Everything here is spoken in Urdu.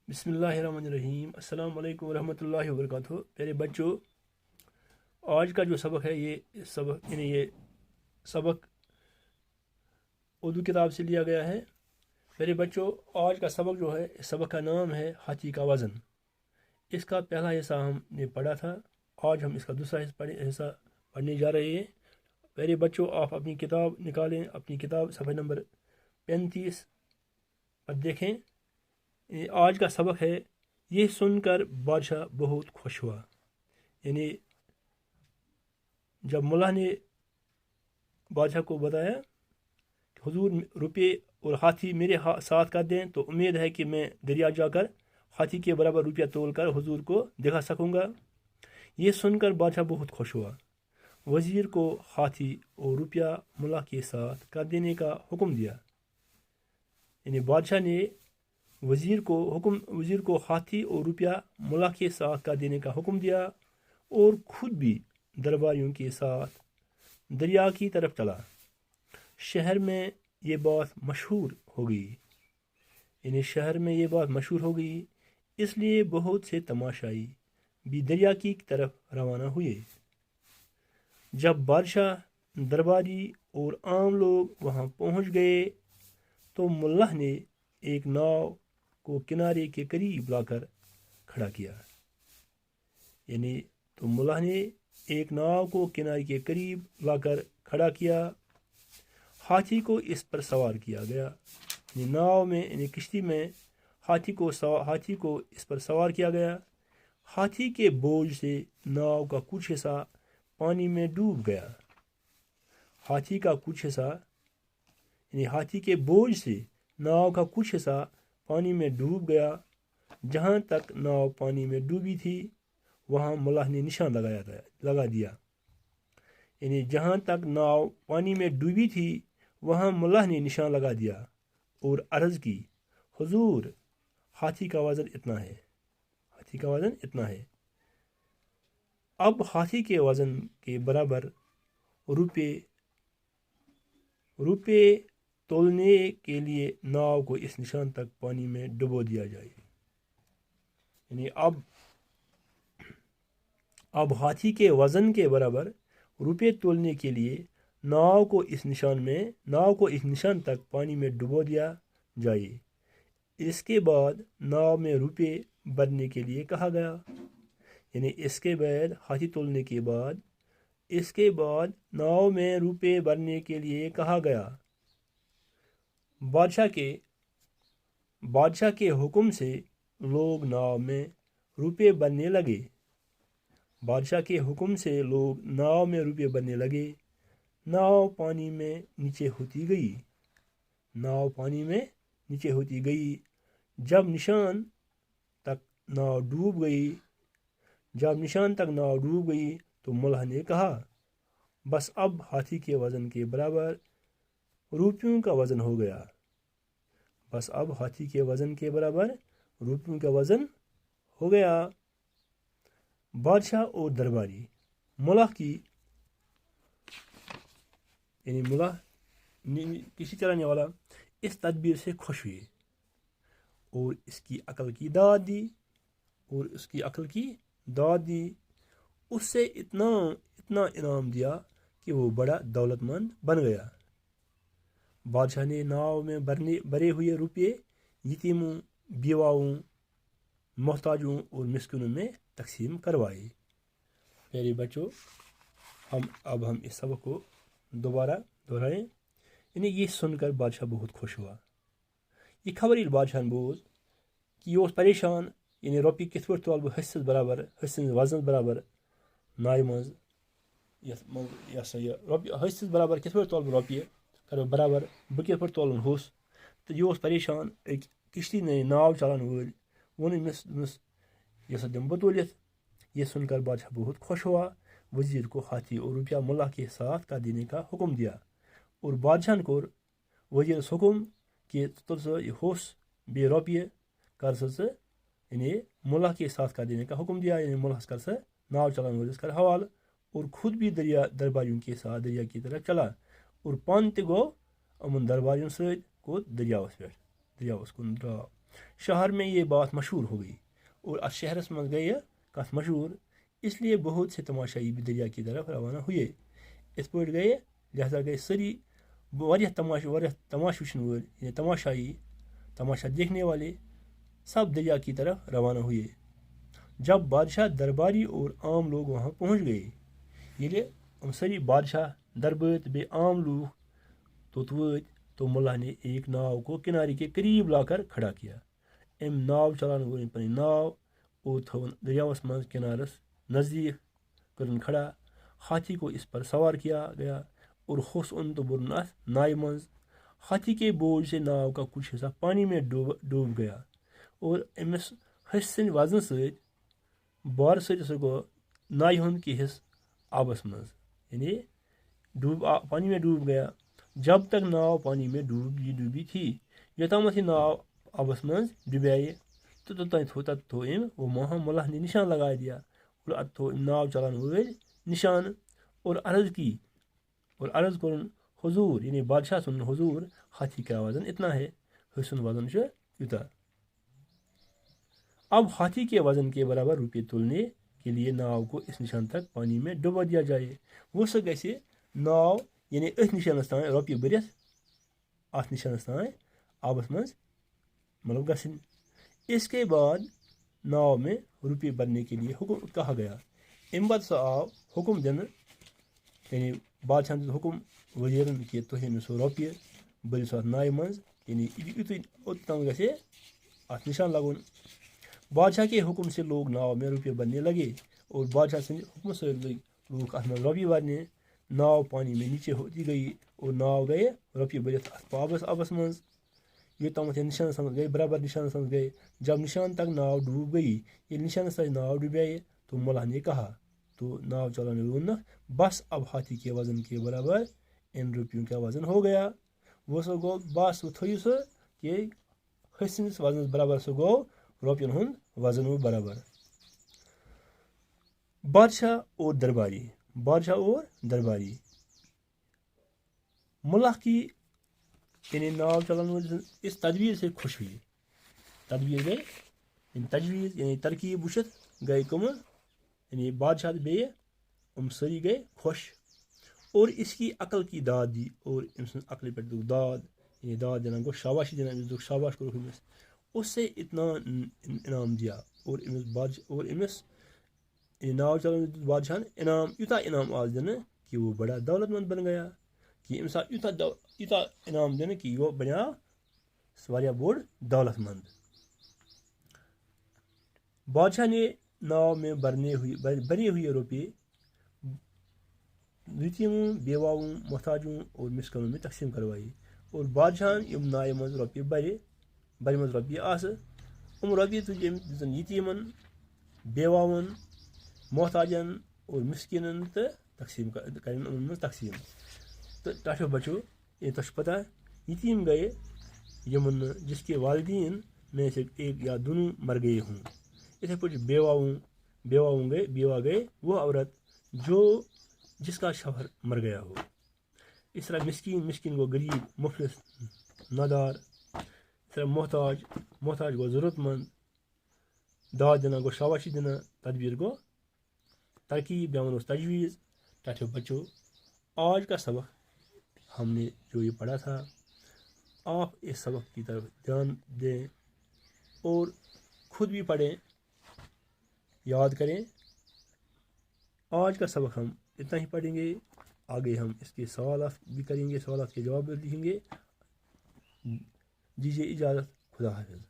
بسم اللہ الرحمن الرحیم۔ السلام علیکم ورحمۃ اللہ وبرکاتہ۔ پیارے بچوں، آج کا جو سبق ہے یہ سبق اردو کتاب سے لیا گیا ہے۔ پیارے بچوں، آج کا سبق جو ہے، اس سبق کا نام ہے ہاتھی کا وزن۔ اس کا پہلا حصہ ہم نے پڑھا تھا، آج ہم اس کا دوسرا حصہ پڑھنے جا رہے ہیں۔ پیارے بچوں، آپ اپنی کتاب نکالیں، اپنی کتاب صفحہ نمبر 35 پر دیکھیں۔ آج کا سبق ہے، یہ سن کر بادشاہ بہت خوش ہوا۔ یعنی جب ملا نے بادشاہ کو بتایا کہ حضور روپے اور ہاتھی میرے ساتھ کر دیں تو امید ہے کہ میں دریا جا کر ہاتھی کے برابر روپیہ تول کر حضور کو دکھا سکوں گا۔ یہ سن کر بادشاہ بہت خوش ہوا، وزیر کو ہاتھی اور روپیہ ملا کے ساتھ کر دینے کا حکم دیا۔ یعنی بادشاہ نے وزیر کو ہاتھی اور روپیہ ملا کے ساتھ کر دینے کا حکم دیا، اور خود بھی درباریوں کے ساتھ دریا کی طرف چلا۔ شہر میں یہ بات مشہور ہو گئی، اس لیے بہت سے تماشائی بھی دریا کی طرف روانہ ہوئے۔ جب بادشاہ، درباری اور عام لوگ وہاں پہنچ گئے تو ملا نے ایک ناؤ کو کنارے کے قریب لا کر کھڑا کیا۔ ملا نے ایک ناؤ کو کنارے کے قریب لا کر کھڑا کیا۔ ہاتھی کو اس پر سوار کیا گیا۔ ناؤ میں کشتی میں ہاتھی کو اس پر سوار کیا گیا۔ ہاتھی کے بوجھ سے ناؤ کا کچھ حصہ پانی میں ڈوب گیا۔ ہاتھی کے بوجھ سے ناؤ کا کچھ حصہ پانی میں ڈوب گیا۔ جہاں تک ناؤ پانی میں ڈوبی تھی وہاں ملا نے نشان لگا دیا۔ جہاں تک ناؤ پانی میں ڈوبی تھی وہاں ملا نے نشان لگا دیا اور عرض کی، حضور ہاتھی کا وزن اتنا ہے۔ اب ہاتھی کے وزن کے برابر روپے تولنے کے لیے ناؤ کو اس نشان تک پانی میں ڈبو دیا جائے۔ اب ہاتھی کے وزن کے برابر روپے تولنے کے لیے ناؤ کو اس نشان تک پانی میں ڈبو دیا جائے۔ اس کے بعد ناؤ میں روپے بھرنے کے لیے کہا گیا۔ اس کے بعد ہاتھی تولنے کے بعد ناؤ میں روپے بھرنے کے لیے کہا گیا۔ بادشاہ کے حکم سے لوگ ناؤ میں روپے بھرنے لگے۔ ناؤ پانی میں نیچے ہوتی گئی۔ جب نشان تک ناؤ ڈوب گئی تو ملا نے کہا، بس اب ہاتھی کے وزن کے برابر روپیوں کا وزن ہو گیا۔ بادشاہ اور درباری ملا کسی چلانے والا اس تدبیر سے خوش ہوئے اور اس کی عقل کی داد دی۔ اس سے اتنا انعام دیا کہ وہ بڑا دولت مند بن گیا۔ بادشاہ نے ناؤ میں بھرے ہوئے روپے یتیموں، بیواؤں، محتاجوں اور مسکینوں میں تقسیم کروائے۔ پیارے بچوں، اب ہم اس سبق کو دوبارہ دہرائیں۔ یہ سن کر بادشاہ بہت خوش ہوا۔ یہ خبر ییٚلہِ بادشاہن بوٗز کہ یہ پریشان، رۄپیہِ کِتھ پٲٹھۍ تولہٕ بہٕ ہسہِ سٕنٛدِس وزنس برابر ناوِ منٛز، ہسہِ سٕنٛدِس برابر کِتھ پٲٹھۍ تولہٕ بہٕ رۄپیہِ، کرٕ بہٕ برابر، بہٕ کِتھ پٲٹھۍ تولن ہوٚس۔ تہٕ یہِ اوس پریشان۔ أکۍ کشتی ناو چلاون وٲلۍ ووٚن أمِس، یہ سا دِمہٕ بہٕ تولِتھ۔ یہ سن کر بادشاہ بہت خوش ہوا، وزیر کو ہاتھی اور روپیہ ملا کے ساتھ کر دینے کا حکم دیا، اور بادشاہ کوٚر وزیرس حکم کہ تُل سا یہ ہوٚس بیٚیہِ رۄپیہِ کر سا ژٕ ملا کے ساتھ کر دینے کا حکم دیا۔ ملاس کر سا ناو چلانے والس کر حوالہ، اور خود بھی درباریوں کے ساتھ دریا کی طرف چلا، اور پان تہِ گوٚو یِمن درباریوں سۭتۍ دریا کُن درٛاو۔ شہر میں یہ بات مشہور ہو گئی اور ات شہرس من گئی کت مشہور، اس لیے بہت سے تماشائی بھی دریا کی طرف روانہ ہوئے۔ اس پہ گئے لہذا گئے سری واریاہ تماش وچھن ول یعنی تماشائی، تماشا دیکھنے والے سب دریا کی طرف روانہ ہوئے۔ جب بادشاہ درباری اور عام لوگ وہاں پہنچ گئے، ییلے سری بادشاہ دربار بے عام لوگ توت وٲتۍ تو ملا نے ایک ناؤ کو کنارے کے قریب لا کر کھڑا کیا۔ ام ناؤ چلانے والے پنی ناؤ اور تھون دریاوس مز کنارس نزدیک کرن کھڑا۔ ہاتھی کو اس پر سوار کیا گیا اور ہوس ان تو برن ات نائے منز۔ ہاتھی کے بوجھ سے ناؤ کا کچھ حصہ پانی میں ڈوب گیا اور امس ہس سند وزن ست بار ست گو نائے ہند کی حص آبس مز یعنی پانی میں ڈوب گیا۔ جب تک ناؤ پانی میں ڈوبی تھی، یوتامت یہ ناؤ آبس مز ڈبائے تو تت تھو وہ ملا نے نشان لگا دیا اور ات تھو ناؤ چلان ول نشان اور عرض کی اور عرض کرن حضور یعنی بادشاہ سن حضور ہاتھی کا وزن اتنا ہے، حسن وزن یوتا۔ اب ہاتھی کے وزن کے برابر روپے تلنے کے لیے ناؤ کو اس نشان تک پانی میں ڈبا دیا جائے۔ وہ سا گھے ناؤ یعنی ات نشانس تان روپیے برت ات نشانس تان آبس مز مطلب گھن۔ اس کے بعد ناؤ میں روپے بھرنے کے لیے حکم کہا گیا۔ ام پتہ سا آو حکم دن یعنی بادشاہ دن حکم وزیرن کہ تھی سو روپیے بھرو سا نائے مز یعنی اوتام گھے ات نشان لگن۔ بادشاہ کے حکم سے لوگ ناؤ میں روپے بھرنے لگے اور بادشاہ سند حکم سے لگ لوگ ات میں روپیے بھرنے۔ ناؤ پانی میں نیچے ہوتی گئی اور ناؤ گئے روپیے برت آبس مز یوتام نشان سمجھ گئے برابر نشان سمجھ گئے۔ جب نشان تک ناؤ ڈوب گئی، یہ نشان تک ناؤ ڈبائے تو ملا نے کہا تو ناؤ چلانے وون بس اب ہاتھی کے وزن کے برابر ان روپیوں کا وزن ہو گیا۔ وہ سو گو بس وہ تھو سو کہ ہسنس وزن برابر سو گو روپین ہند وزن و برابر۔ بادشاہ اور درباری ملا کی یعنی ناؤ چلانے والے اس تدبیر سے خوش ہوئی۔ تدبیر گئی یعنی تجویز یعنی ترکیب وچت گئی کم یعنی بادشاہ بے سری گئے خوش اور اس کی عقل کی داد دی اور ام سن عقل پہ داد یعنی داد دینا گو شاباشی دینا شاباش کرو امس اس سے اتنا انعام دیا اور امس ناؤ چلانے بادشاہ انعام یوتا انعام آج دینا کہ وہ بڑا دولت مند بن گیا کہ امس یوتا انعام دینا کہ وہ بنیا واریاہ بوڑ دولت مند۔ بادشاہ نے ناؤ میں بھرے ہوئے روپے یتیموں، بیواؤں، محتاجوں اور مسکنوں میں تقسیم کروائے اور بادشاہ یم نائے مز روپیے بھرِ مز روپیے روپیے تج دن یتیمن، بیواون، محتاجن اور مسکینن تو تقسیم کرن ان مز تقسیم۔ تو ٹاٹو بچو یہ تو پتہ یتیم گئے یمن جس کے والدین میں سے ایک یا دونوں مر گئے ہوں۔ اتھے پہ بیوہ گئے وہ عورت جو جس کا شوہر مر گیا ہو۔ اس طرح مسکین گو غریب مفلس نادار، اس طرح محتاج گو ضرورت مند، داد دینا گو شاباشی دینا، تدبیر گو ترکیب یا تجویز۔ ٹاٹو بچو آج کا سبق ہم نے جو یہ پڑھا تھا آپ اس سبق کی طرف دھیان دیں اور خود بھی پڑھیں، یاد کریں۔ آج کا سبق ہم اتنا ہی پڑھیں گے، آگے ہم اس کے سوالات بھی کریں گے، سوالات کے جواب بھی لکھیں گے۔ دیجیے اجازت، خدا حافظ۔